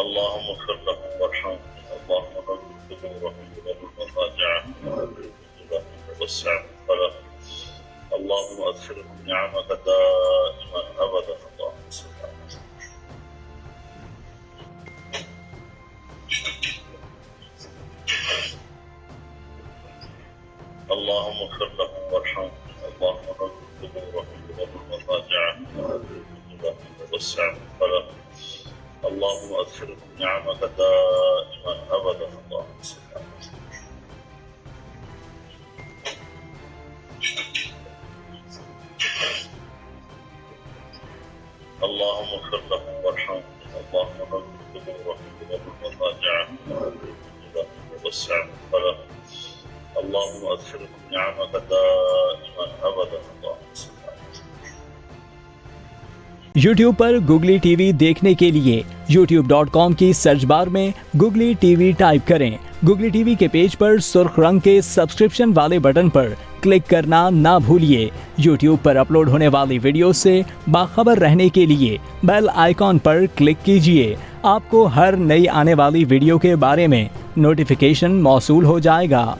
اللهم اغفر لهم وارحمهم اللهم نور قبورهم ونور مضاجعهم ووسع مدخلهم اللهم ادخلهم نعمك دائما ابدا اللهم صل على اللهم اغفر لهم وارحمهم اللهم نور قبورهم ونور مضاجعهم ووسع مدخلهم اللهم ادخلهم نعمك دائما ابدا اللهم صل على اللهم اغفر لهم وارحمهم اللهم نور قبورهم ونور مضاجعهم ووسع مدخلهم اللهم ادخلهم نعمك دائما ابدا اللهم صل على YouTube पर googly TV देखने के लिए youtube.com की सर्च बार में गुगली टीवी टाइप करें। गुगली टीवी के पेज पर सुर्ख रंग के सब्सक्रिप्शन वाले बटन पर क्लिक करना ना भूलिए। YouTube पर अपलोड होने वाली वीडियो से बाखबर रहने के लिए बेल आइकॉन पर क्लिक कीजिए। आपको हर नई आने वाली वीडियो के बारे में नोटिफिकेशन मौसूल हो जाएगा।